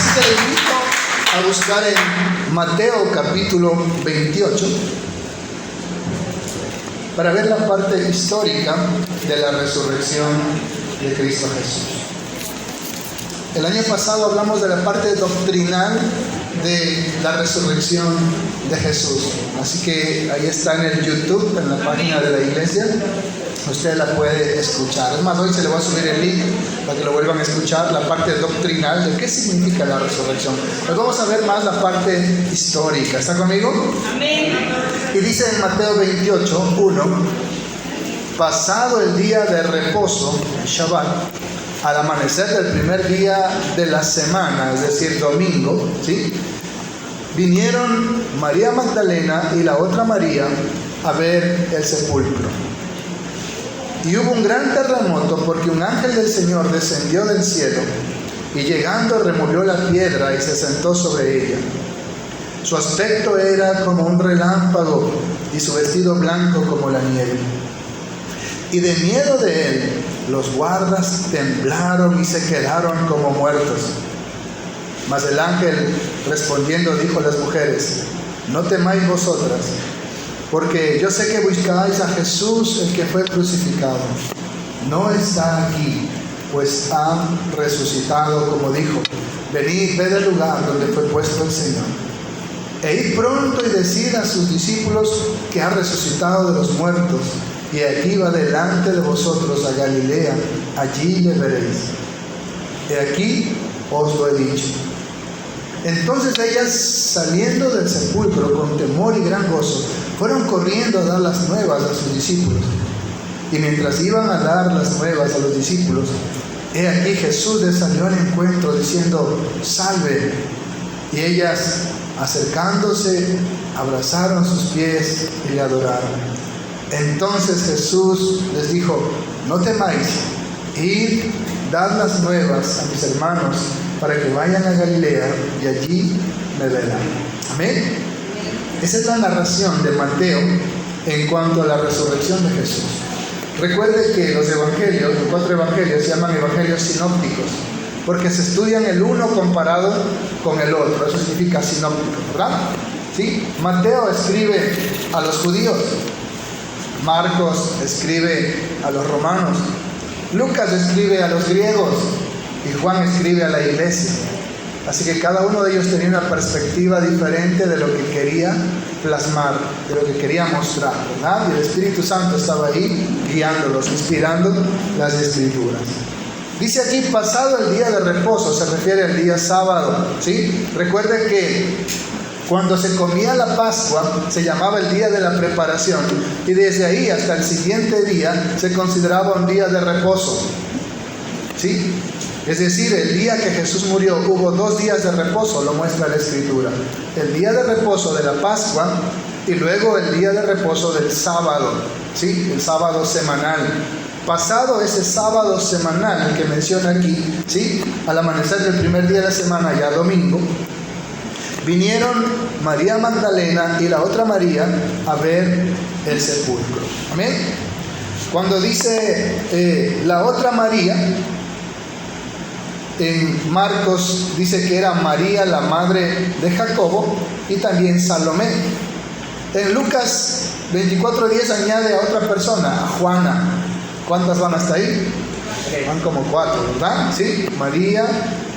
Así que le invito a buscar en Mateo capítulo 28 para ver la parte histórica de la resurrección de Cristo Jesús. El año pasado hablamos de la parte doctrinal de la resurrección de Jesús. Así que ahí está en el YouTube, en la página de la iglesia. Usted la puede escuchar. Es más, hoy se le va a subir el link para que lo vuelvan a escuchar, la parte doctrinal de qué significa la resurrección. Pues vamos a ver más la parte histórica. ¿Está conmigo? Amén. Y dice en Mateo 28, 1: pasado el día de reposo, Shabbat, al amanecer del primer día de la semana, es decir, domingo, ¿sí?, vinieron María Magdalena y la otra María a ver el sepulcro. Y hubo un gran terremoto, porque un ángel del Señor descendió del cielo y llegando removió la piedra y se sentó sobre ella. Su aspecto era como un relámpago y su vestido blanco como la nieve. Y de miedo de él, los guardas temblaron y se quedaron como muertos. Mas el ángel respondiendo dijo a las mujeres: no temáis vosotras, porque yo sé que buscáis a Jesús, el que fue crucificado. No está aquí, pues ha resucitado, como dijo. Venid, ved el lugar donde fue puesto el Señor. E id pronto y decid a sus discípulos que ha resucitado de los muertos, y aquí va delante de vosotros a Galilea, allí le veréis. He aquí os lo he dicho. Entonces ellas, saliendo del sepulcro con temor y gran gozo, fueron corriendo a dar las nuevas a sus discípulos. Y mientras iban a dar las nuevas a los discípulos, he aquí Jesús les salió al encuentro diciendo: salve. Y ellas, acercándose, abrazaron sus pies y le adoraron. Entonces Jesús les dijo: no temáis, id, dad las nuevas a mis hermanos, para que vayan a Galilea y allí me verán. Amén. Esa es la narración de Mateo en cuanto a la resurrección de Jesús. Recuerde que los evangelios, los 4 evangelios, se llaman evangelios sinópticos, porque se estudian el uno comparado con el otro. Eso significa sinóptico, ¿verdad? ¿Sí? Mateo escribe a los judíos, Marcos escribe a los romanos, Lucas escribe a los griegos y Juan escribe a la iglesia. Así que cada uno de ellos tenía una perspectiva diferente de lo que quería plasmar, de lo que quería mostrar, ¿verdad? Y el Espíritu Santo estaba ahí guiándolos, inspirando las escrituras. Dice aquí, pasado el día de reposo, se refiere al día sábado, ¿sí? Recuerden que cuando se comía la Pascua se llamaba el día de la preparación, y desde ahí hasta el siguiente día se consideraba un día de reposo, ¿sí? Es decir, el día que Jesús murió hubo 2 días de reposo, lo muestra la Escritura. El día de reposo de la Pascua y luego el día de reposo del sábado, ¿sí? El sábado semanal. Pasado ese sábado semanal que menciona aquí, ¿sí?, al amanecer del primer día de la semana, ya domingo, vinieron María Magdalena y la otra María a ver el sepulcro. Amén. Cuando dice la otra María, en Marcos dice que era María, la madre de Jacobo, y también Salomé. En Lucas 24:10 añade a otra persona, a Juana. ¿Cuántas van hasta ahí? Van como 4, ¿verdad? Sí, María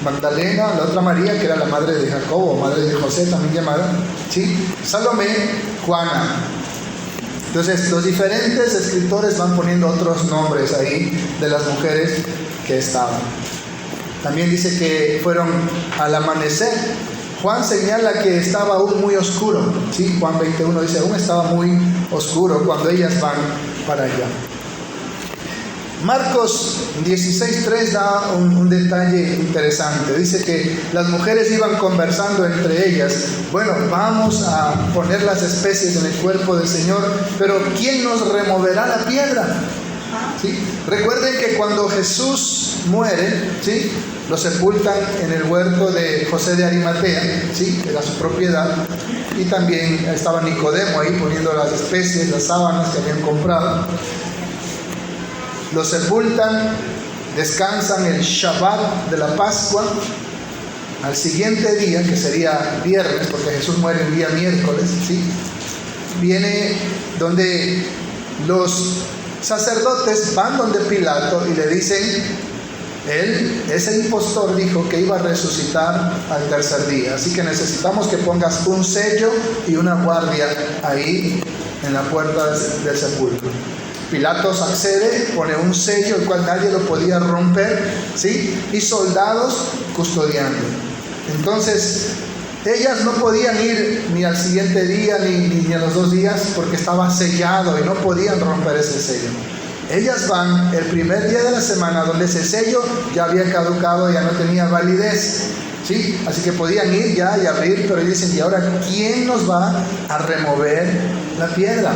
Magdalena, la otra María, que era la madre de Jacobo, madre de José también llamada, ¿sí? Salomé, Juana. Entonces los diferentes escritores van poniendo otros nombres ahí de las mujeres que estaban. También dice que fueron al amanecer. Juan señala que estaba aún muy oscuro, ¿sí? Juan 21 dice, aún estaba muy oscuro cuando ellas van para allá. Marcos 16:3 da un detalle interesante. Dice que las mujeres iban conversando entre ellas: bueno, vamos a poner las especies en el cuerpo del Señor, pero ¿quién nos removerá la piedra? ¿Sí? Recuerden que cuando Jesús muere, ¿sí?, lo sepultan en el huerto de José de Arimatea, ¿sí?, era su propiedad, y también estaba Nicodemo ahí poniendo las especies, las sábanas que habían comprado. Lo sepultan, descansan el Shabbat de la Pascua, al siguiente día, que sería viernes, porque Jesús muere el día miércoles, ¿sí? Viene donde los sacerdotes van donde Pilato y le dicen: ese impostor dijo que iba a resucitar al tercer día, así que necesitamos que pongas un sello y una guardia ahí en la puerta del sepulcro. Pilatos accede, pone un sello el cual nadie lo podía romper, ¿sí? Y soldados custodiando. Entonces ellas no podían ir ni al siguiente día ni a los 2 días, porque estaba sellado y no podían romper ese sello. Ellas van el primer día de la semana, donde ese sello ya había caducado, ya no tenía validez, ¿sí? Así que podían ir ya y abrir, pero dicen: ¿y ahora quién nos va a remover la piedra?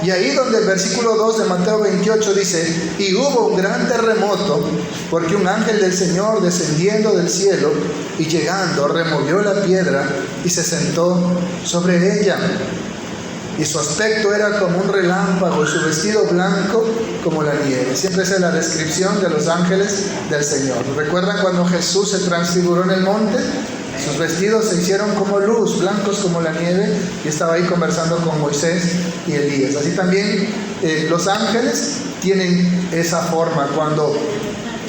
Y ahí donde el versículo 2 de Mateo 28 dice: y hubo un gran terremoto, porque un ángel del Señor, descendiendo del cielo y llegando, removió la piedra y se sentó sobre ella. Y su aspecto era como un relámpago, y su vestido blanco como la nieve. Siempre esa es la descripción de los ángeles del Señor. ¿Recuerdan cuando Jesús se transfiguró en el monte? Sus vestidos se hicieron como luz, blancos como la nieve, y estaba ahí conversando con Moisés y Elías. Así también los ángeles tienen esa forma cuando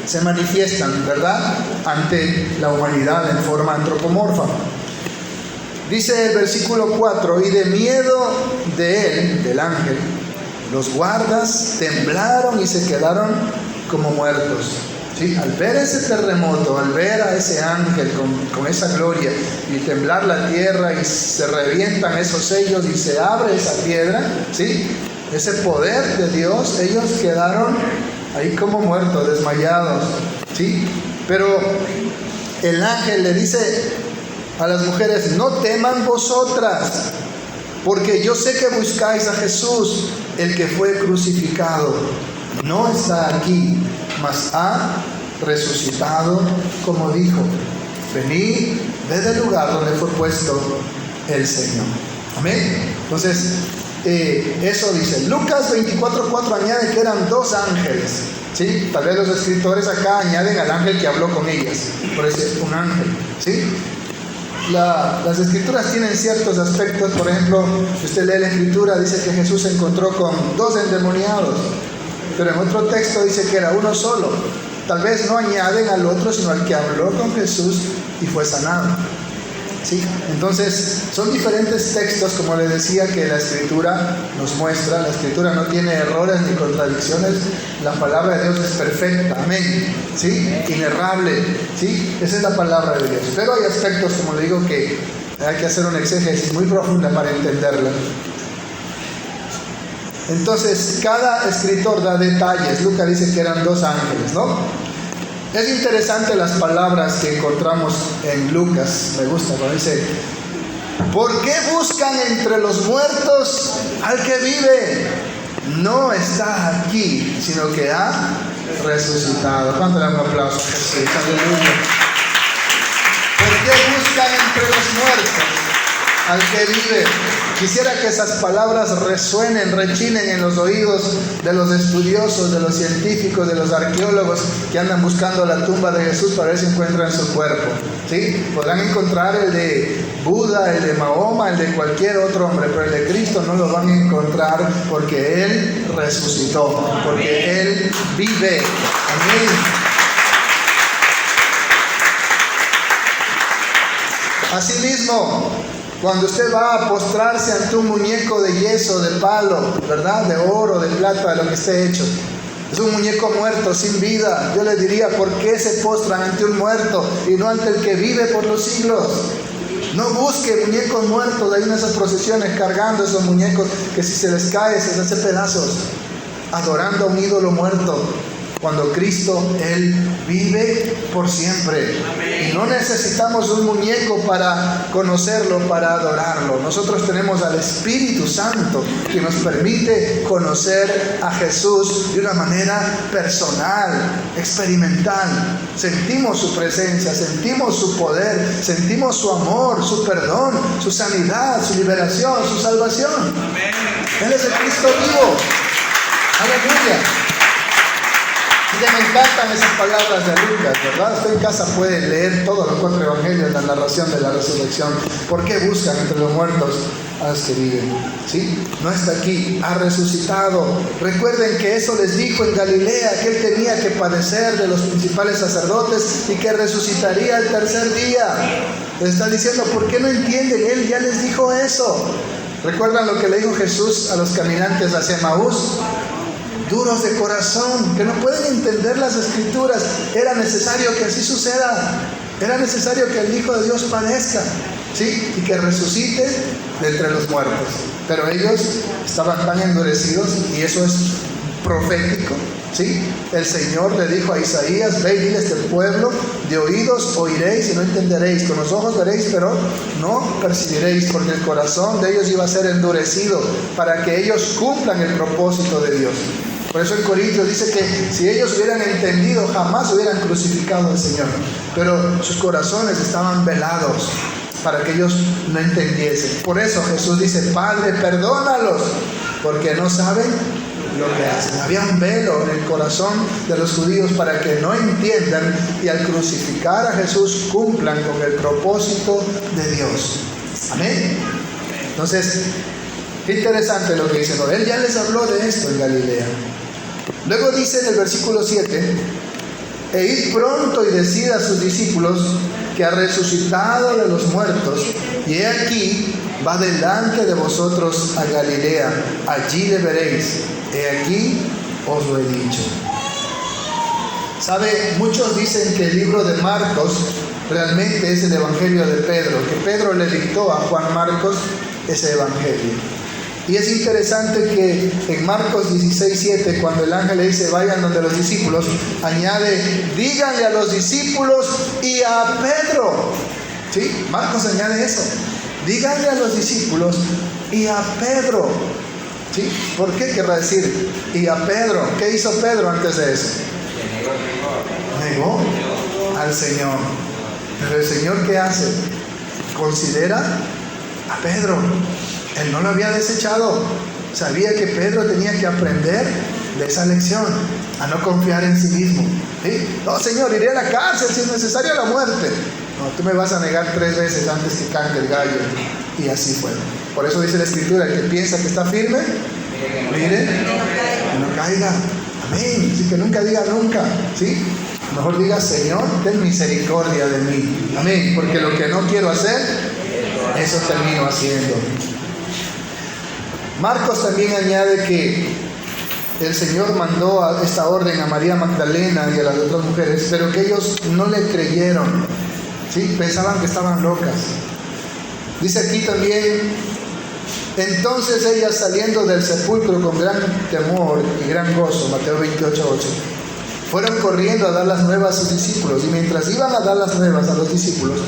se manifiestan, ¿verdad?, ante la humanidad en forma antropomorfa. Dice el versículo 4: y de miedo de él, del ángel, los guardas temblaron y se quedaron como muertos. ¿Sí? Al ver ese terremoto, al ver a ese ángel con esa gloria, y temblar la tierra y se revientan esos sellos y se abre esa piedra, ¿sí?, ese poder de Dios, ellos quedaron ahí como muertos, desmayados, ¿sí? Pero el ángel le dice a las mujeres: no teman vosotras, porque yo sé que buscáis a Jesús, el que fue crucificado. No está aquí, mas ha resucitado, como dijo. Venid, ved el lugar donde fue puesto el Señor. Amén. Entonces, eso dice. Lucas 24:4 añade que eran 2 ángeles, ¿sí? Tal vez los escritores acá añaden al ángel que habló con ellas, por eso un ángel, ¿sí? Las escrituras tienen ciertos aspectos. Por ejemplo, si usted lee la escritura, dice que Jesús se encontró con 2 endemoniados, pero en otro texto dice que era uno solo. Tal vez no añaden al otro, sino al que habló con Jesús y fue sanado, ¿sí? Entonces son diferentes textos, como les decía, que la escritura nos muestra. La escritura no tiene errores ni contradicciones. La palabra de Dios es perfecta, amén, ¿sí? Inerrable, ¿sí? Esa es la palabra de Dios. Pero hay aspectos, como le digo, que hay que hacer una exégesis muy profunda para entenderla. Entonces cada escritor da detalles. Lucas dice que eran 2 ángeles, ¿no? Es interesante las palabras que encontramos en Lucas. Me gusta cuando dice: ¿por qué buscan entre los muertos al que vive? No está aquí, sino que ha resucitado. ¿Cuánto le damos un aplauso a Jesús? Aleluya. ¿Por qué buscan entre los muertos al que vive? Quisiera que esas palabras resuenen, rechinen en los oídos de los estudiosos, de los científicos, de los arqueólogos que andan buscando la tumba de Jesús para ver si encuentran su cuerpo, ¿sí? Podrán encontrar el de Buda, el de Mahoma, el de cualquier otro hombre, pero el de Cristo no lo van a encontrar, porque Él resucitó, porque Él vive. Amén. Asimismo, cuando usted va a postrarse ante un muñeco de yeso, de palo, ¿verdad?, de oro, de plata, de lo que esté hecho, es un muñeco muerto, sin vida. Yo le diría: ¿por qué se postran ante un muerto y no ante el que vive por los siglos? No busque muñecos muertos ahí en esas procesiones, cargando esos muñecos que si se les cae se les hace pedazos, adorando a un ídolo muerto, cuando Cristo, Él vive por siempre. Y no necesitamos un muñeco para conocerlo, para adorarlo. Nosotros tenemos al Espíritu Santo, que nos permite conocer a Jesús de una manera personal, experimental. Sentimos su presencia, sentimos su poder, sentimos su amor, su perdón, su sanidad, su liberación, su salvación. Él es el Cristo vivo. Aleluya. que me encantan esas palabras de Lucas, ¿verdad? Usted en casa puede leer todos los 4 evangelios, la narración de la resurrección. ¿Por qué buscan entre los muertos a los que viven? ¿Sí? No está aquí, ha resucitado. Recuerden que eso les dijo en Galilea, que él tenía que padecer de los principales sacerdotes y que resucitaría el tercer día. Les está diciendo, ¿por qué no entienden? Él ya les dijo eso. ¿Recuerdan lo que le dijo Jesús a los caminantes hacia Emaús? Duros de corazón, que no pueden entender las escrituras. Era necesario que así suceda. Era necesario que el Hijo de Dios padezca, ¿sí? Y que resucite de entre los muertos. Pero ellos estaban tan endurecidos, y eso es profético, ¿sí? El Señor le dijo a Isaías: ve y diles del pueblo, de oídos oiréis y no entenderéis, con los ojos veréis pero no percibiréis, porque el corazón de ellos iba a ser endurecido para que ellos cumplan el propósito de Dios. Por eso en Corintios dice que si ellos hubieran entendido, jamás hubieran crucificado al Señor. Pero sus corazones estaban velados para que ellos no entendiesen. Por eso Jesús dice: Padre, perdónalos, porque no saben lo que hacen. Había un velo en el corazón de los judíos para que no entiendan, y al crucificar a Jesús cumplan con el propósito de Dios. Amén. Entonces, qué interesante lo que dice. Él ya les habló de esto en Galilea. Luego dice en el versículo 7: e id pronto y decid a sus discípulos que ha resucitado de los muertos, y he aquí, va delante de vosotros a Galilea, allí le veréis. He aquí, os lo he dicho. ¿Sabe? Muchos dicen que el libro de Marcos realmente es el evangelio de Pedro, que Pedro le dictó a Juan Marcos ese evangelio. Y es interesante que en Marcos 16:7, cuando el ángel le dice vayan donde los discípulos, añade: díganle a los discípulos y a Pedro. ¿Sí? Marcos añade eso: díganle a los discípulos y a Pedro. ¿Sí? ¿Por qué querrá decir y a Pedro? ¿Qué hizo Pedro antes de eso? Negó al Señor. Pero el Señor, ¿qué hace? Considera a Pedro. Él no lo había desechado. Sabía que Pedro tenía que aprender de esa lección, a no confiar en sí mismo. ¿Sí? No, Señor, iré a la cárcel si es necesaria la muerte. No, tú me vas a negar 3 veces antes que cante el gallo. Y así fue. Por eso dice la Escritura: el que piensa que está firme, mire, que no caiga. Amén. Así que nunca diga nunca. ¿Sí? Mejor diga: Señor, ten misericordia de mí. Amén. Porque lo que no quiero hacer, eso termino haciendo. Marcos también añade que el Señor mandó esta orden a María Magdalena y a las otras mujeres, pero que ellos no le creyeron. ¿Sí? Pensaban que estaban locas. Dice aquí también: entonces ellas, saliendo del sepulcro con gran temor y gran gozo, Mateo 28:8, fueron corriendo a dar las nuevas a sus discípulos. Y mientras iban a dar las nuevas a los discípulos,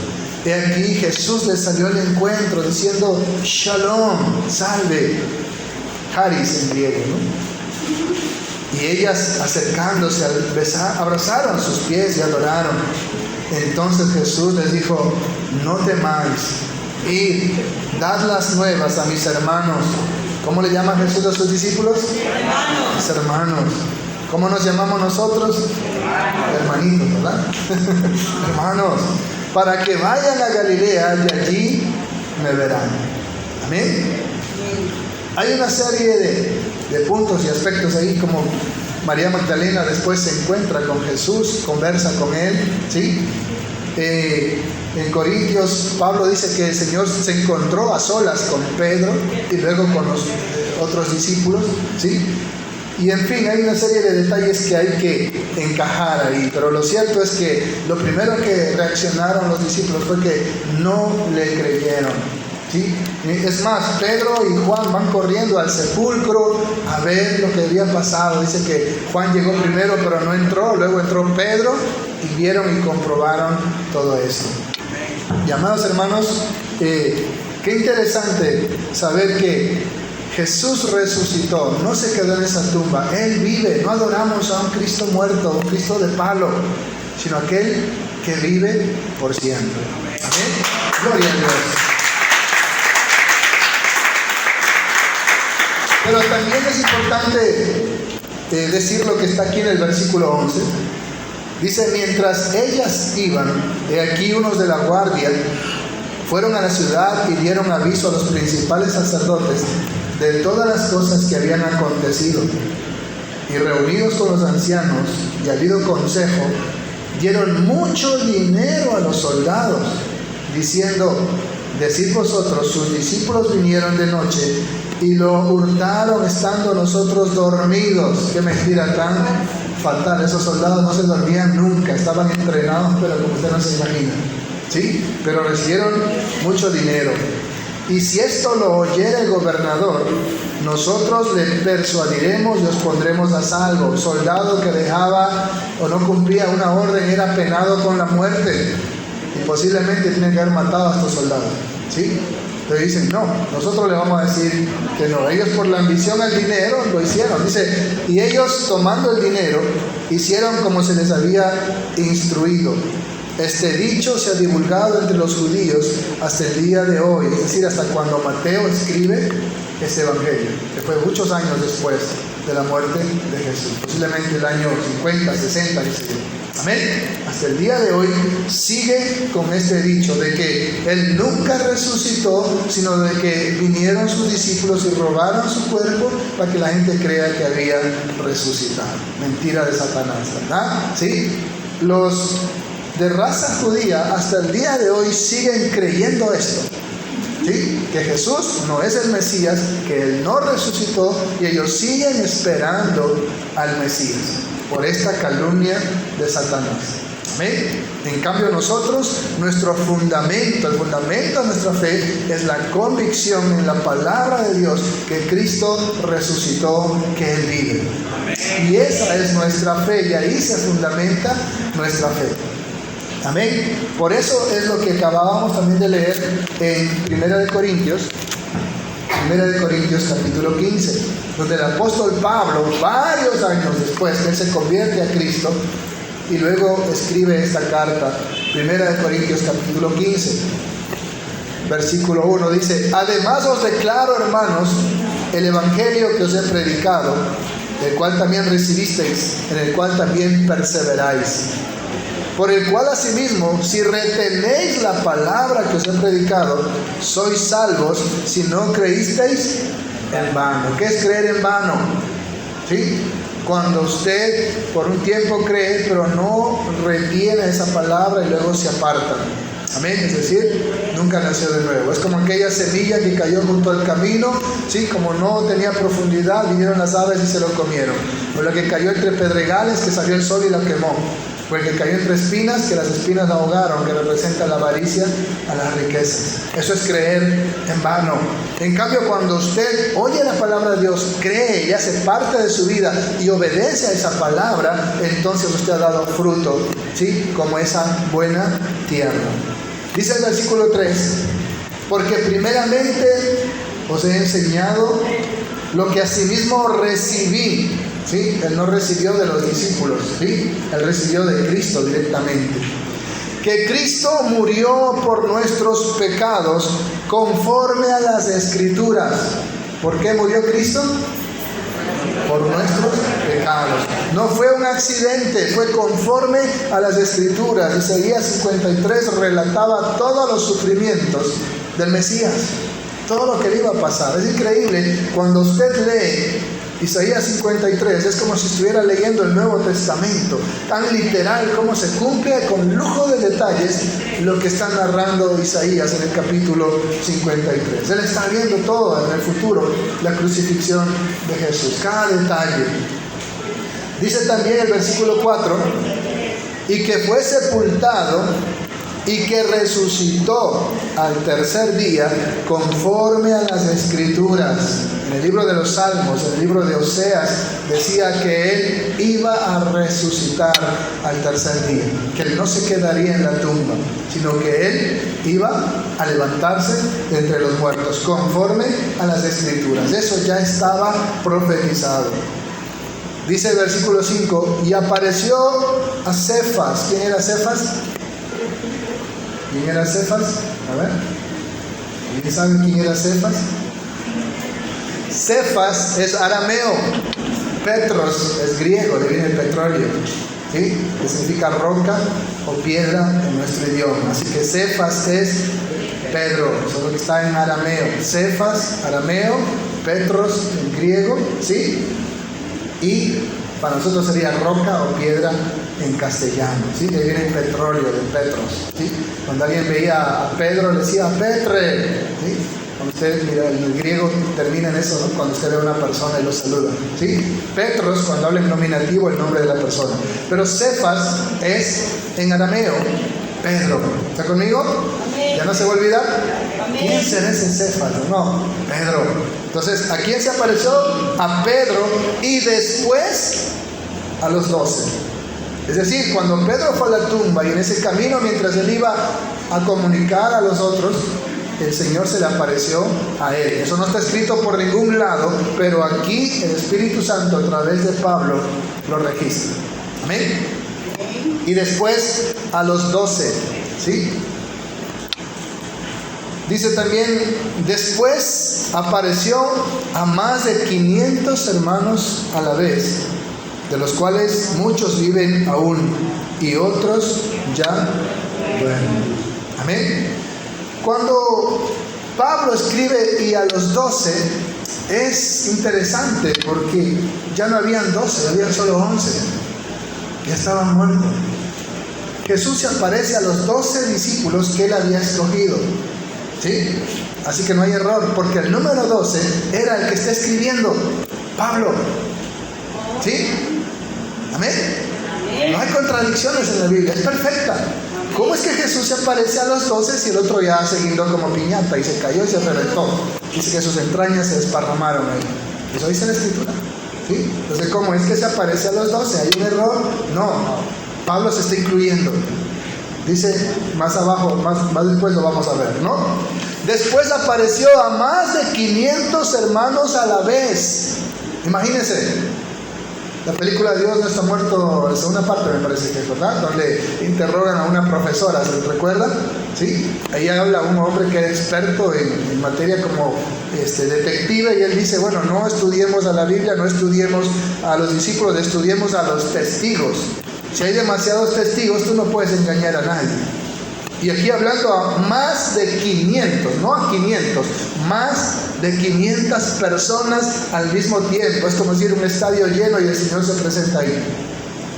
he aquí Jesús les salió al encuentro diciendo: Shalom, salve, Charis en griego, ¿no? Y ellas, acercándose, abrazaron sus pies y adoraron. Entonces Jesús les dijo: no temáis, id, dad las nuevas a mis hermanos. ¿Cómo le llama Jesús a sus discípulos? Hermanos. Mis hermanos. ¿Cómo nos llamamos nosotros? Hermanitos, ¿verdad? Hermanos, para que vayan a Galilea y allí me verán. Amén. Hay una serie de puntos y aspectos ahí, como María Magdalena después se encuentra con Jesús, conversa con él, ¿sí? En Corintios, Pablo dice que el Señor se encontró a solas con Pedro y luego con los otros discípulos, ¿sí? Y en fin, hay una serie de detalles que hay que encajar ahí, pero lo cierto es que lo primero que reaccionaron los discípulos fue que no le creyeron, ¿sí? Es más, Pedro y Juan van corriendo al sepulcro a ver lo que había pasado. Dice que Juan llegó primero pero no entró, luego entró Pedro y vieron y comprobaron todo esto. Y amados hermanos, qué interesante saber que Jesús resucitó, no se quedó en esa tumba, Él vive. No adoramos a un Cristo muerto, un Cristo de palo, sino aquel que vive por siempre. Amén. Gloria a Dios. Pero también es importante decir lo que está aquí en el versículo 11. Dice: mientras ellas iban, he aquí unos de la guardia fueron a la ciudad y dieron aviso a los principales sacerdotes de todas las cosas que habían acontecido. Y reunidos con los ancianos y habido consejo, dieron mucho dinero a los soldados, diciendo: decid vosotros, sus discípulos vinieron de noche y lo hurtaron estando nosotros dormidos. Qué mentira tan fatal. Esos soldados no se dormían nunca, estaban entrenados, pero como usted no se imagina, ¿sí? Pero recibieron mucho dinero. Y si esto lo oyera el gobernador, nosotros le persuadiremos y os pondremos a salvo. Soldado que dejaba o no cumplía una orden era penado con la muerte, y posiblemente tienen que haber matado a estos soldados, ¿sí? Pero dicen: no, nosotros le vamos a decir que no. Ellos, por la ambición al dinero, lo hicieron. Dice: y ellos, tomando el dinero, hicieron como se les había instruido. Este dicho se ha divulgado entre los judíos hasta el día de hoy, es decir, hasta cuando Mateo escribe este evangelio, que fue muchos años después de la muerte de Jesús, posiblemente el año 50, 60, qué sé yo. Amén. Hasta el día de hoy sigue con este dicho de que Él nunca resucitó, sino de que vinieron sus discípulos y robaron su cuerpo para que la gente crea que había resucitado. Mentira de Satanás, ¿verdad? ¿Sí? Los de raza judía hasta el día de hoy siguen creyendo esto, ¿sí? Que Jesús no es el Mesías, que Él no resucitó, y ellos siguen esperando al Mesías por esta calumnia de Satanás. ¿Amén? En cambio nosotros, nuestro fundamento, el fundamento de nuestra fe es la convicción en la palabra de Dios que Cristo resucitó, que Él vive. Y esa es nuestra fe, y ahí se fundamenta nuestra fe. Amén. Por eso es lo que acabábamos también de leer en 1 Corintios capítulo 15, donde el apóstol Pablo, varios años después que él se convierte a Cristo, y luego escribe esta carta. 1 Corintios capítulo 15, versículo 1, dice: además os declaro, hermanos, el evangelio que os he predicado, el cual también recibisteis, en el cual también perseveráis, por el cual asimismo, si retenéis la palabra que os he predicado, sois salvos, si no creísteis en vano. ¿Qué es creer en vano? ¿Sí? Cuando usted por un tiempo cree, pero no retiene esa palabra y luego se aparta. Amén, es decir, nunca nació de nuevo. Es como aquella semilla que cayó junto al camino, ¿sí? Como no tenía profundidad, vinieron las aves y se lo comieron. O la que cayó entre pedregales, que salió el sol y la quemó. O el que cayó entre espinas, que las espinas la ahogaron, que representa la avaricia a las riquezas. Eso es creer en vano. En cambio, cuando usted oye la palabra de Dios, cree y hace parte de su vida y obedece a esa palabra, entonces usted ha dado fruto, ¿sí? Como esa buena tierra. Dice el versículo 3: porque primeramente os he enseñado lo que asimismo recibí. ¿Sí? Él no recibió de los discípulos, ¿sí? Él recibió de Cristo directamente. Que Cristo murió por nuestros pecados conforme a las Escrituras. ¿Por qué murió Cristo? Por nuestros pecados. No fue un accidente, fue conforme a las Escrituras. Isaías 53 relataba todos los sufrimientos del Mesías, todo lo que le iba a pasar. Es increíble, cuando usted lee Isaías 53, es como si estuviera leyendo el Nuevo Testamento, tan literal como se cumple con lujo de detalles lo que está narrando Isaías en el capítulo 53. Él está viendo todo en el futuro, la crucifixión de Jesús, cada detalle. Dice también el versículo 4, y que fue sepultado y que resucitó al tercer día conforme a las Escrituras. En el libro de los Salmos, en el libro de Oseas, decía que Él iba a resucitar al tercer día, que Él no se quedaría en la tumba, sino que Él iba a levantarse de entre los muertos, conforme a las Escrituras. Eso ya estaba profetizado. Dice el versículo 5, y apareció a Cefas. ¿Quién era Cefas? ¿Quién era Cefas? A ver, ¿alguien sabe quién era Cefas? Cefas es arameo. Petros es griego, le viene el petróleo, ¿sí? Que significa roca o piedra en nuestro idioma. Así que Cefas es Pedro, solo que está en arameo. Cefas, arameo, Petros en griego, ¿sí? Y para nosotros sería roca o piedra en castellano, ¿sí? De ahí viene el petróleo de Petros, ¿sí? Cuando alguien veía a Pedro, le decía Petre, ¿sí? Cuando usted mira, el griego termina en eso, ¿no? Cuando usted ve a una persona y lo saluda, ¿sí? Petros, cuando habla en nominativo, el nombre de la persona. Pero Cefas es en arameo Pedro. ¿Está conmigo? Amén. ¿Ya no se va a olvidar? Amén. ¿Quién será ese Cefas? No, Pedro. Entonces, ¿a quién se apareció? A Pedro y después a los 12. Es decir, cuando Pedro fue a la tumba y en ese camino, mientras él iba a comunicar a los otros, el Señor se le apareció a él. Eso no está escrito por ningún lado, pero aquí el Espíritu Santo a través de Pablo lo registra. Amén. Y después a los 12, ¿sí? Dice también, después apareció a más de 500 hermanos a la vez, de los cuales muchos viven aún y otros ya duermen. Amén. Cuando Pablo escribe y a los 12, es interesante porque ya no habían 12, habían solo 11. Ya estaban muertos. Jesús se aparece a los 12 discípulos que él había escogido, ¿sí? Así que no hay error, porque el número 12 era el que está escribiendo Pablo, ¿sí? Amén. No hay contradicciones en la Biblia, es perfecta. ¿Cómo es que Jesús se aparece a los 12 si el otro ya se guindó como piñata y se cayó y se reventó? Dice que sus entrañas se desparramaron ahí. Eso dice la Escritura, ¿sí? Entonces, ¿cómo es que se aparece a los 12? ¿Hay un error? No. Pablo se está incluyendo. Dice más abajo, más después lo vamos a ver, ¿no? Después apareció a más de 500 hermanos a la vez. Imagínense. La película Dios no está muerto, la segunda parte me parece que es, ¿verdad? Donde interrogan a una profesora, ¿se recuerdan? ¿Sí? Ahí habla un hombre que era experto en materia como detective, y él dice, bueno, no estudiemos a la Biblia, no estudiemos a los discípulos, estudiemos a los testigos. Si hay demasiados testigos, tú no puedes engañar a nadie. Y aquí hablando a más de 500, no a 500, más de 500 personas al mismo tiempo. Es como decir un estadio lleno y el Señor se presenta ahí.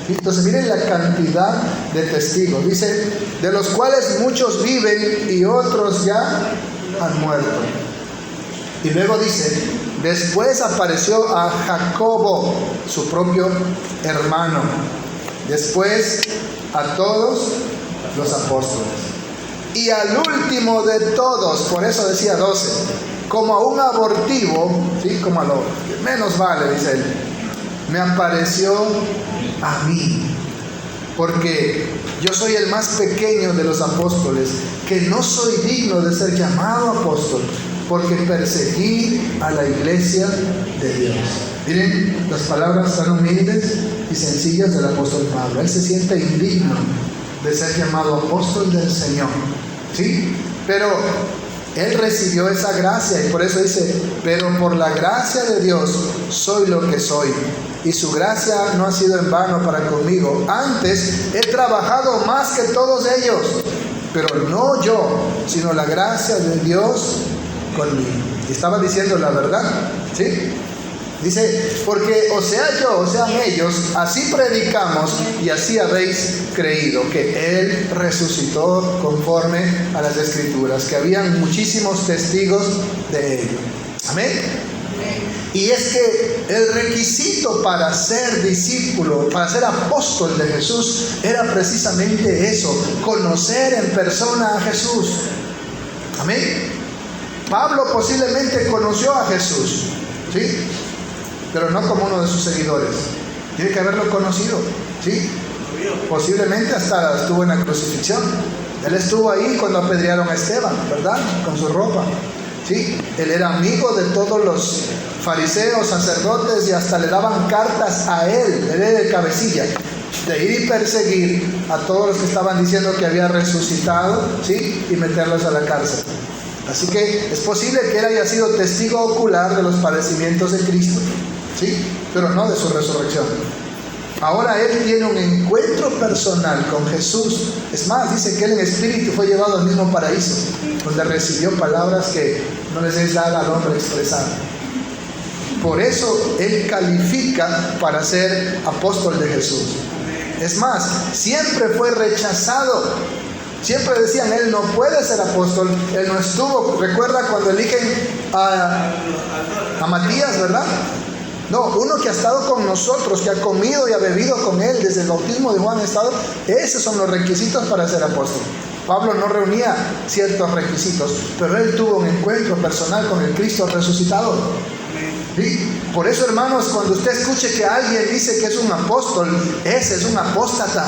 Entonces miren la cantidad de testigos. Dice, de los cuales muchos viven y otros ya han muerto. Y luego dice, después apareció a Jacobo, su propio hermano. Después a todos los apóstoles. Y al último de todos, por eso decía 12, como a un abortivo, ¿sí? Como a lo que menos vale, dice él, me apareció a mí, porque yo soy el más pequeño de los apóstoles, que no soy digno de ser llamado apóstol, porque perseguí a la iglesia de Dios. Miren las palabras tan humildes y sencillas del apóstol Pablo. Él se siente indigno de ser llamado apóstol del Señor, ¿sí? Pero él recibió esa gracia y por eso dice, pero por la gracia de Dios soy lo que soy, y su gracia no ha sido en vano para conmigo. Antes he trabajado más que todos ellos, pero no yo, sino la gracia de Dios conmigo. Y estaba diciendo la verdad, ¿sí? Dice, porque o sea yo, o sean ellos, así predicamos y así habéis creído, que Él resucitó conforme a las Escrituras, que habían muchísimos testigos de ello. Amén. Y es que el requisito para ser discípulo, para ser apóstol de Jesús, era precisamente eso, conocer en persona a Jesús. Amén. Pablo posiblemente conoció a Jesús, ¿sí? Pero no como uno de sus seguidores. Tiene que haberlo conocido, ¿sí? Posiblemente hasta estuvo en la crucifixión. Él estuvo ahí cuando apedrearon a Esteban, ¿verdad? Con su ropa, ¿sí? Él era amigo de todos los fariseos, sacerdotes, y hasta le daban cartas a él. Él era el cabecilla de ir y perseguir a todos los que estaban diciendo que había resucitado, ¿sí? Y meterlos a la cárcel. Así que es posible que él haya sido testigo ocular de los padecimientos de Cristo. ¿sí? Pero no de su resurrección. Ahora él tiene un encuentro personal con Jesús. Es más, dice que él en espíritu fue llevado al mismo paraíso, donde recibió palabras que no les es dada al hombre expresar. Por eso él califica para ser apóstol de Jesús. Es más, siempre fue rechazado. Siempre decían, él no puede ser apóstol, él no estuvo. Recuerda cuando eligen a Matías, ¿verdad? No, uno que ha estado con nosotros, que ha comido y ha bebido con él desde el bautismo de Juan, ha estado. Esos son los requisitos para ser apóstol. Pablo no reunía ciertos requisitos, pero él tuvo un encuentro personal con el Cristo resucitado. ¿Sí? Por eso, hermanos, cuando usted escuche que alguien dice que es un apóstol, ese es un apóstata.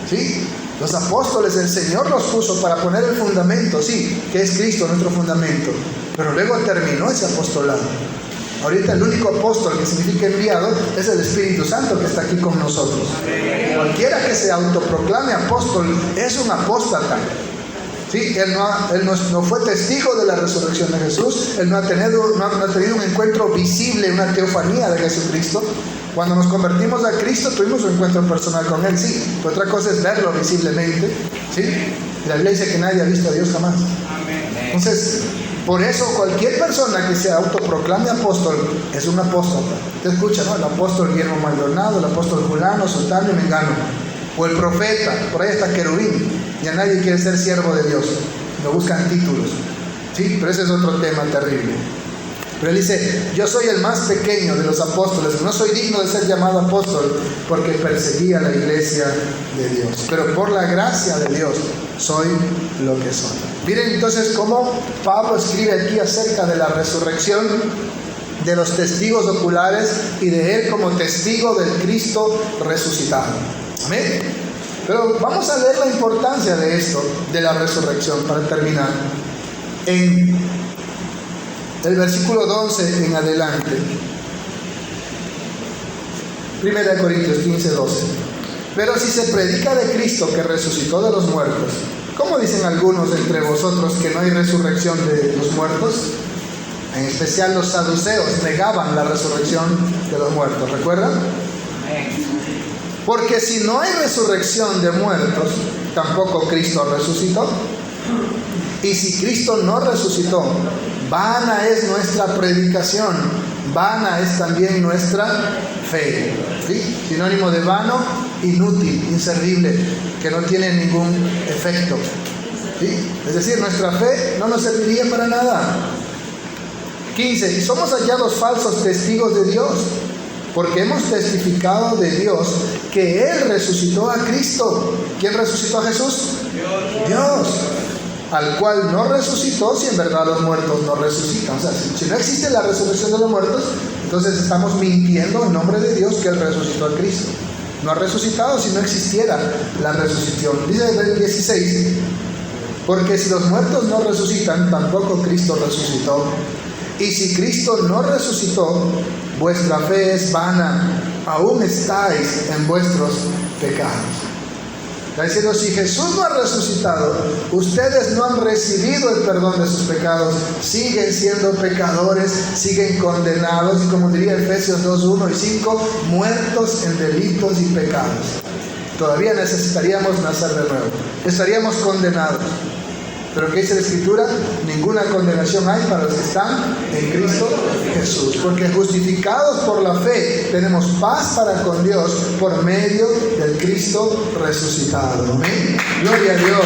¿Sí? Los apóstoles, el Señor los puso para poner el fundamento, sí, que es Cristo nuestro fundamento, pero luego terminó ese apostolado. Ahorita el único apóstol que significa enviado es el Espíritu Santo que está aquí con nosotros. Cualquiera que se autoproclame apóstol es un apóstata. ¿Sí? Él no fue testigo de la resurrección de Jesús, él no ha tenido un encuentro visible, una teofanía de Jesucristo. Cuando nos convertimos a Cristo tuvimos un encuentro personal con él, sí, pero otra cosa es verlo visiblemente, ¿sí? Y la Biblia dice que nadie ha visto a Dios jamás. Entonces, por eso cualquier persona que se autoproclame apóstol es un apóstata. Te escucha, ¿no? El apóstol Guillermo Maldonado, el apóstol Fulano, Sultano y Mengano, o el profeta, por ahí está querubín, y a nadie quiere ser siervo de Dios, no buscan títulos, ¿sí? Pero ese es otro tema terrible. Pero él dice, yo soy el más pequeño de los apóstoles, no soy digno de ser llamado apóstol porque perseguía la iglesia de Dios, pero por la gracia de Dios soy lo que soy. Miren entonces cómo Pablo escribe aquí acerca de la resurrección, de los testigos oculares y de él como testigo del Cristo resucitado. Amén. Pero vamos a ver la importancia de esto, de la resurrección, para terminar. En el versículo 12 en adelante. 1 Corintios 15, 12. Pero si se predica de Cristo que resucitó de los muertos, ¿cómo dicen algunos entre vosotros que no hay resurrección de los muertos? En especial los saduceos negaban la resurrección de los muertos, ¿recuerdan? Porque si no hay resurrección de muertos, tampoco Cristo resucitó. Y si Cristo no resucitó, vana es nuestra predicación, vana es también nuestra fe. ¿Sí? Sinónimo de vano, inútil, inservible, que no tiene ningún efecto. ¿Sí? Es decir, nuestra fe no nos serviría para nada. 15. Y somos hallados falsos testigos de Dios, porque hemos testificado de Dios que Él resucitó a Cristo. ¿Quién resucitó a Jesús? Dios. Al cual no resucitó si en verdad los muertos no resucitan. O sea, si no existe la resurrección de los muertos, entonces estamos mintiendo en nombre de Dios que Él resucitó a Cristo. No ha resucitado si no existiera la resurrección. Dice el 16, porque si los muertos no resucitan, tampoco Cristo resucitó. Y si Cristo no resucitó, vuestra fe es vana, aún estáis en vuestros pecados. Está diciendo, si Jesús no ha resucitado, ustedes no han recibido el perdón de sus pecados, siguen siendo pecadores, siguen condenados, y como diría Efesios 2, 1 y 5, muertos en delitos y pecados. Todavía necesitaríamos nacer de nuevo, estaríamos condenados. Pero ¿qué dice la Escritura? Ninguna condenación hay para los que están en Cristo Jesús. Porque justificados por la fe, tenemos paz para con Dios por medio del Cristo resucitado. Amén. Gloria a Dios.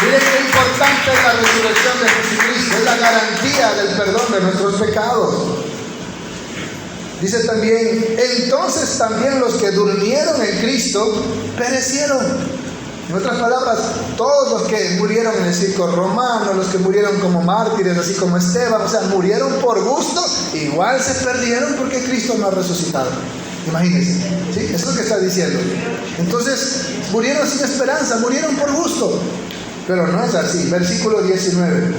Miren qué importante es la resurrección de Jesucristo. Es la garantía del perdón de nuestros pecados. Dice también, entonces también los que durmieron en Cristo perecieron. En otras palabras, todos los que murieron en el circo romano, los que murieron como mártires, así como Esteban, o sea, murieron por gusto, igual se perdieron porque Cristo no ha resucitado. Imagínense, ¿sí? Eso es lo que está diciendo. Entonces, murieron sin esperanza, murieron por gusto. Pero no es así. Versículo 19.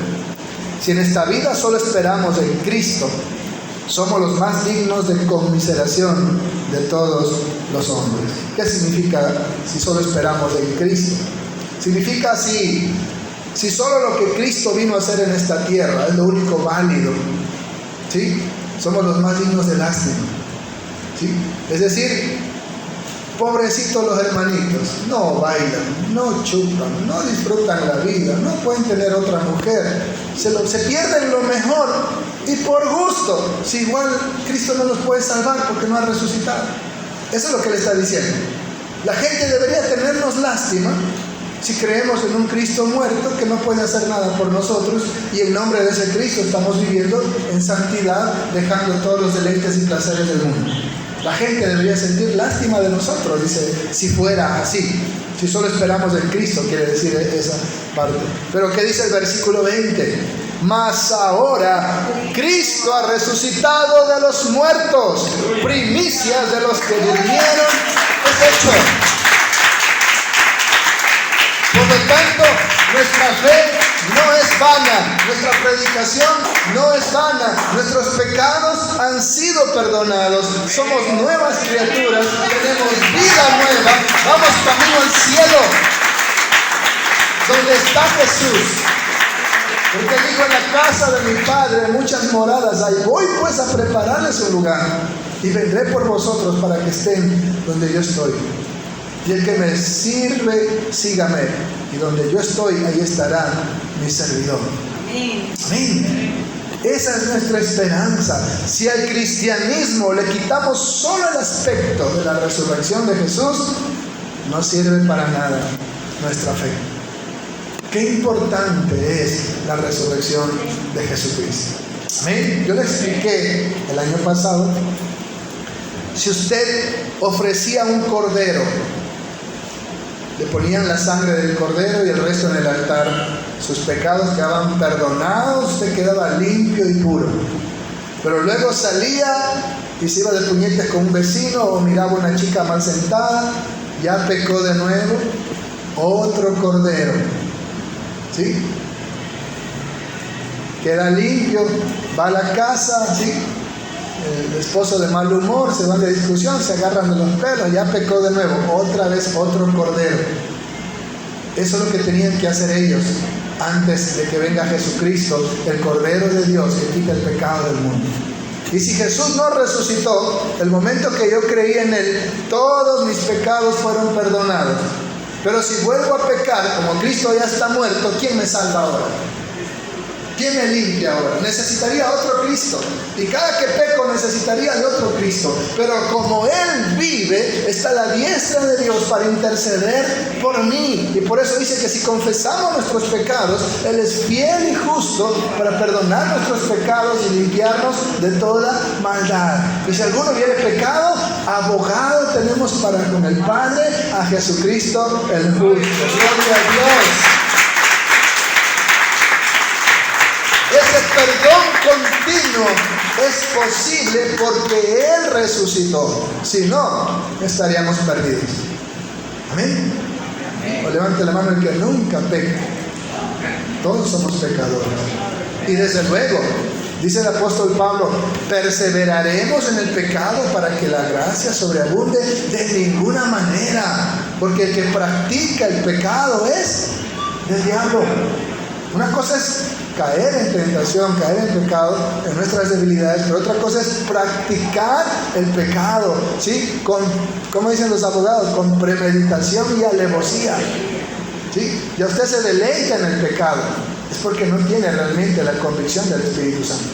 Si en esta vida solo esperamos en Cristo, somos los más dignos de conmiseración de todos los hombres. ¿Qué significa si solo esperamos en Cristo? Significa si solo lo que Cristo vino a hacer en esta tierra es lo único válido, ¿sí? Somos los más dignos de lástima, ¿sí? Es decir, pobrecitos los hermanitos, no bailan, no chupan, no disfrutan la vida, no pueden tener otra mujer, se pierden lo mejor y por gusto, si igual Cristo no los puede salvar porque no ha resucitado. Eso es lo que le está diciendo. La gente debería tenernos lástima si creemos en un Cristo muerto que no puede hacer nada por nosotros, y en nombre de ese Cristo estamos viviendo en santidad, dejando todos los deleites y placeres del mundo. La gente debería sentir lástima de nosotros, dice, si fuera así. Si solo esperamos en Cristo, quiere decir esa parte. Pero ¿qué dice el versículo 20? Mas ahora Cristo ha resucitado de los muertos, primicias de los que durmieron, es hecho. Por lo tanto, nuestra fe no es vana, nuestra predicación no es vana, nuestros pecados han sido perdonados, somos nuevas criaturas, tenemos vida nueva, vamos camino al cielo, donde está Jesús. Porque dijo, en la casa de mi Padre muchas moradas hay, voy pues a prepararles un lugar, y vendré por vosotros para que estén donde yo estoy. Y el que me sirve, sígame. Y donde yo estoy, ahí estará mi servidor. Amén. Amén. Esa es nuestra esperanza. Si al cristianismo le quitamos solo el aspecto de la resurrección de Jesús, no sirve para nada nuestra fe. Qué importante es la resurrección de Jesucristo. Amén. Yo le expliqué el año pasado, si usted ofrecía un cordero, le ponían la sangre del cordero y el resto en el altar, sus pecados quedaban perdonados, usted quedaba limpio y puro. Pero luego salía y se iba de puñetes con un vecino o miraba a una chica mal sentada, ya pecó de nuevo, otro cordero, ¿sí? Queda limpio, va a la casa, ¿sí? El esposo de mal humor, se van de discusión, se agarran de los pelos, ya pecó de nuevo, otra vez otro cordero. Eso es lo que tenían que hacer ellos antes de que venga Jesucristo, el Cordero de Dios que quita el pecado del mundo. Y si Jesús no resucitó, el momento que yo creí en Él, todos mis pecados fueron perdonados. Pero si vuelvo a pecar, como Cristo ya está muerto, ¿quién me salva ahora? ¿Quién me limpia ahora? Necesitaría otro Cristo. Y cada que peco necesitaría de otro Cristo. Pero como Él vive, está a la diestra de Dios para interceder por mí. Y por eso dice que si confesamos nuestros pecados, Él es fiel y justo para perdonar nuestros pecados y limpiarnos de toda maldad. Y si alguno hubiere pecado, abogado tenemos para con el Padre, a Jesucristo el justo. Gloria a Dios. Ese perdón continuo es posible porque Él resucitó. Si no, estaríamos perdidos. Amén. O levante la mano el que nunca peca. Todos somos pecadores. Y desde luego, dice el apóstol Pablo, perseveraremos en el pecado para que la gracia sobreabunde. De ninguna manera, porque el que practica el pecado es del diablo. Una cosa es caer en tentación, caer en pecado, en nuestras debilidades, pero otra cosa es practicar el pecado, ¿sí? Como dicen los abogados, con premeditación y alevosía, ¿sí? Ya usted se deleita en el pecado, es porque no tiene realmente la convicción del Espíritu Santo.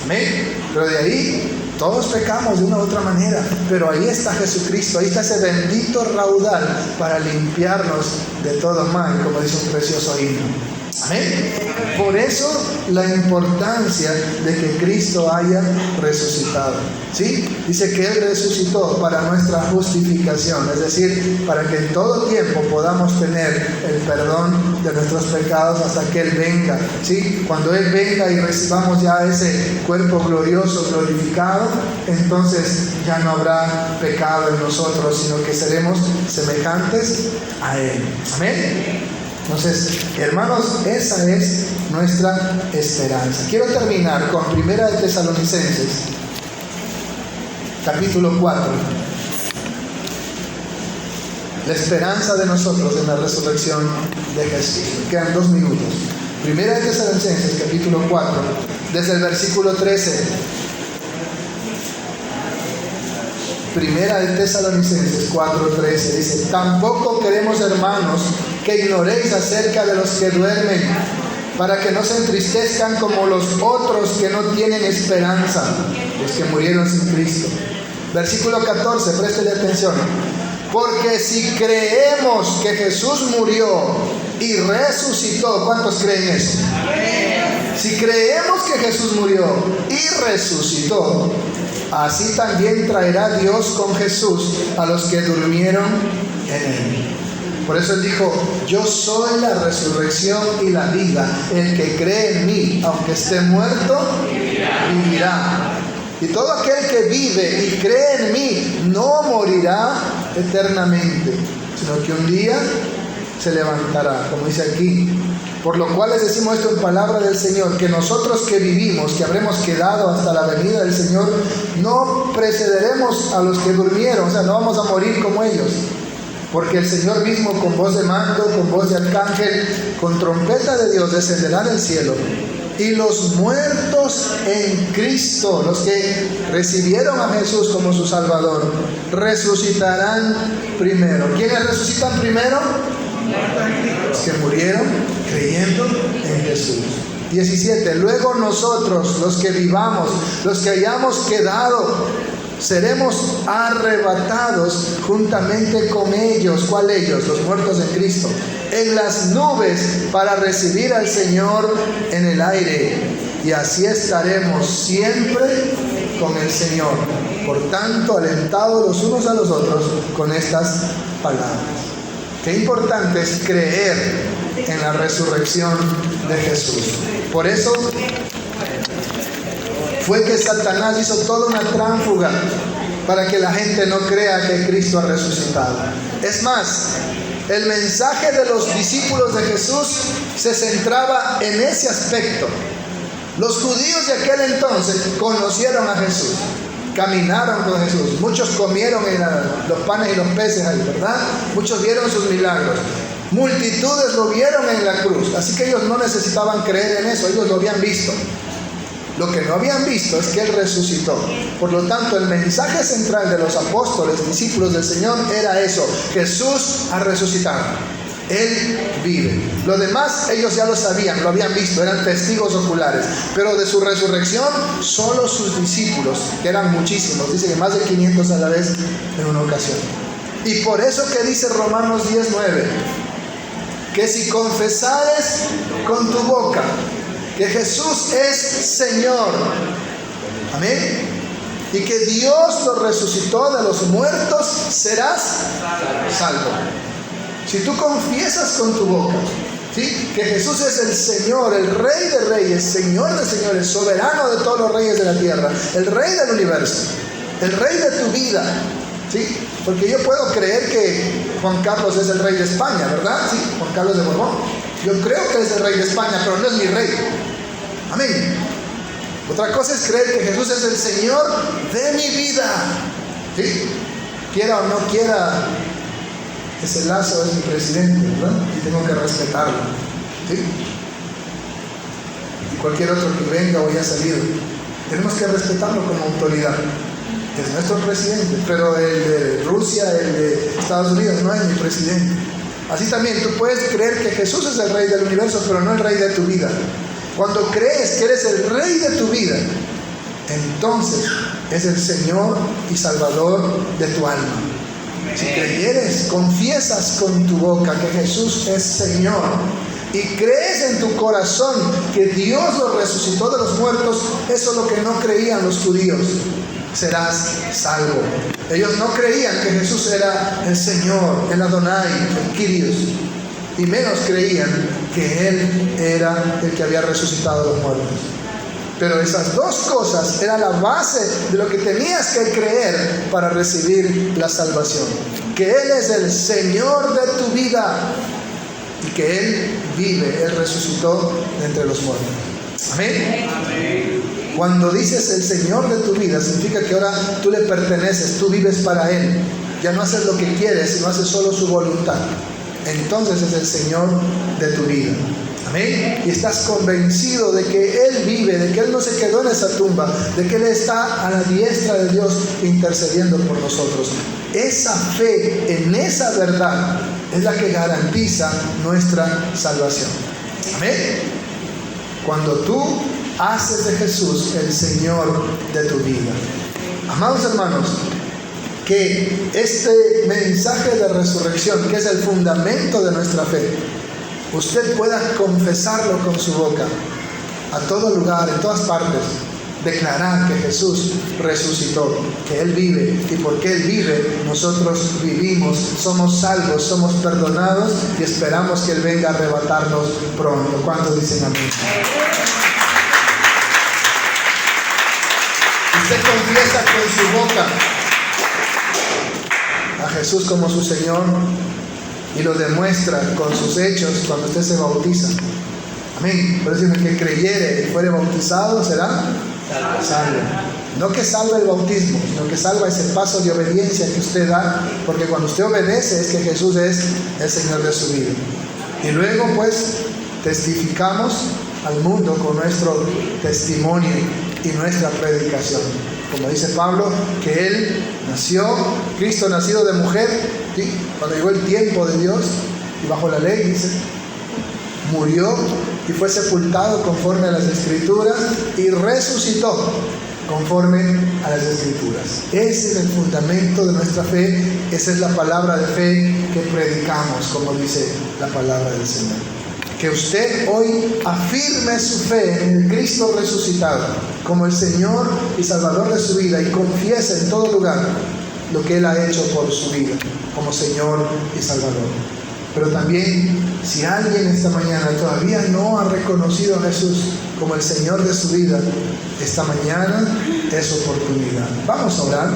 Amén. Pero de ahí todos pecamos de una u otra manera, pero ahí está Jesucristo, ahí está ese bendito raudal para limpiarnos de todo mal, como dice un precioso himno. Amén. Por eso la importancia de que Cristo haya resucitado, ¿sí? Dice que Él resucitó para nuestra justificación, es decir, para que en todo tiempo podamos tener el perdón de nuestros pecados hasta que Él venga, ¿sí? Cuando Él venga y recibamos ya ese cuerpo glorioso, glorificado, entonces ya no habrá pecado en nosotros, sino que seremos semejantes a Él. Amén. Entonces, hermanos, esa es nuestra esperanza. Quiero terminar con 1 de Tesalonicenses, capítulo 4. La esperanza de nosotros en la resurrección de Jesús. Me quedan 2 minutos. 1 de Tesalonicenses, capítulo 4, desde el versículo 13. Primera de Tesalonicenses 4:13 dice: tampoco queremos, hermanos, que ignoréis acerca de los que duermen, para que no se entristezcan como los otros que no tienen esperanza, los que murieron sin Cristo. Versículo 14, préstele atención. Porque si creemos que Jesús murió y resucitó, ¿cuántos creen eso? Si creemos que Jesús murió y resucitó, así también traerá Dios con Jesús a los que durmieron en él. Por eso él dijo: yo soy la resurrección y la vida. El que cree en mí, aunque esté muerto, vivirá. Y todo aquel que vive y cree en mí no morirá eternamente, sino que un día se levantará, como dice aquí. Por lo cual les decimos esto en palabra del Señor, que nosotros que vivimos, que habremos quedado hasta la venida del Señor, no precederemos a los que durmieron, o sea, no vamos a morir como ellos. Porque el Señor mismo, con voz de mando, con voz de arcángel, con trompeta de Dios, descenderá del cielo. Y los muertos en Cristo, los que recibieron a Jesús como su Salvador, resucitarán primero. ¿Quiénes resucitan primero? Los que murieron creyendo en Jesús. 17. Luego nosotros, los que vivamos, los que hayamos quedado, seremos arrebatados juntamente con ellos. ¿Cuál ellos? Los muertos en Cristo. En las nubes, para recibir al Señor en el aire. Y así estaremos siempre con el Señor. Por tanto, alentados los unos a los otros con estas palabras. Qué importante es creer en la resurrección de Jesús. Por eso fue que Satanás hizo toda una tránsfuga para que la gente no crea que Cristo ha resucitado. Es más, el mensaje de los discípulos de Jesús se centraba en ese aspecto. Los judíos de aquel entonces conocieron a Jesús, caminaron con Jesús, muchos comieron los panes y los peces ahí, ¿verdad? Muchos vieron sus milagros, multitudes lo vieron en la cruz, así que ellos no necesitaban creer en eso, ellos lo habían visto. Lo que no habían visto es que Él resucitó. Por lo tanto, el mensaje central de los apóstoles, discípulos del Señor, era eso: Jesús ha resucitado, Él vive. Lo demás ellos ya lo sabían, lo habían visto, eran testigos oculares. Pero de su resurrección, solo sus discípulos, que eran muchísimos, dice que más de 500 a la vez en una ocasión. Y por eso que dice Romanos 10:9, que si confesares con tu boca que Jesús es Señor, amén, y que Dios lo resucitó de los muertos, serás salvo. Si tú confiesas con tu boca, ¿sí?, que Jesús es el Señor, el Rey de Reyes, Señor de Señores, soberano de todos los reyes de la tierra, el Rey del universo, el Rey de tu vida, ¿sí? Porque yo puedo creer que Juan Carlos es el Rey de España, ¿verdad? Sí, Juan Carlos de Borbón. Yo creo que es el Rey de España, pero no es mi Rey. Amén. Otra cosa es creer que Jesús es el Señor de mi vida, ¿sí? Quiera o no quiera, ese Lazo es mi presidente, ¿verdad? Y tengo que respetarlo, ¿sí? Y cualquier otro que venga o haya salido, tenemos que respetarlo como autoridad. Es nuestro presidente, pero el de Rusia, el de Estados Unidos no es mi presidente. Así también tú puedes creer que Jesús es el Rey del universo, pero no el Rey de tu vida. Cuando crees que eres el Rey de tu vida, entonces es el Señor y Salvador de tu alma. Si creyeres, confiesas con tu boca que Jesús es Señor y crees en tu corazón que Dios lo resucitó de los muertos, eso es lo que no creían los judíos, serás salvo. Ellos no creían que Jesús era el Señor, el Adonai, el Kyrios, y menos creían que Él era el que había resucitado de los muertos. Pero esas dos cosas eran la base de lo que tenías que creer para recibir la salvación: que Él es el Señor de tu vida y que Él vive, Él resucitó de entre los muertos. Amén. Amén. Cuando dices el Señor de tu vida, significa que ahora tú le perteneces, tú vives para Él. Ya no haces lo que quieres, sino haces solo su voluntad. Entonces es el Señor de tu vida. Amén. Y estás convencido de que Él vive, de que Él no se quedó en esa tumba, de que Él está a la diestra de Dios intercediendo por nosotros. Esa fe en esa verdad es la que garantiza nuestra salvación. Amén. Cuando tú haces de Jesús el Señor de tu vida. Amados hermanos, que este mensaje de resurrección, que es el fundamento de nuestra fe, usted pueda confesarlo con su boca, a todo lugar, en todas partes, declarar que Jesús resucitó, que Él vive, y porque Él vive, nosotros vivimos, somos salvos, somos perdonados y esperamos que Él venga a arrebatarnos pronto. ¿Cuántos dicen amén? Usted confiesa con su boca a Jesús como su Señor y lo demuestra con sus hechos cuando usted se bautiza. Amén. Por eso, el que creyere y fuere bautizado será salvo. No que salva el bautismo, sino que salva ese paso de obediencia que usted da, porque cuando usted obedece es que Jesús es el Señor de su vida. Y luego pues testificamos al mundo con nuestro testimonio y nuestra predicación. Como dice Pablo, que Él nació, Cristo nacido de mujer, ¿sí? Cuando llegó el tiempo de Dios y bajo la ley, dice, murió y fue sepultado conforme a las Escrituras y resucitó conforme a las Escrituras. Ese es el fundamento de nuestra fe, esa es la palabra de fe que predicamos, como dice la palabra del Señor. Que usted hoy afirme su fe en el Cristo resucitado como el Señor y Salvador de su vida y confiese en todo lugar lo que Él ha hecho por su vida como Señor y Salvador. Pero también, si alguien esta mañana todavía no ha reconocido a Jesús como el Señor de su vida, esta mañana es oportunidad. Vamos a orar.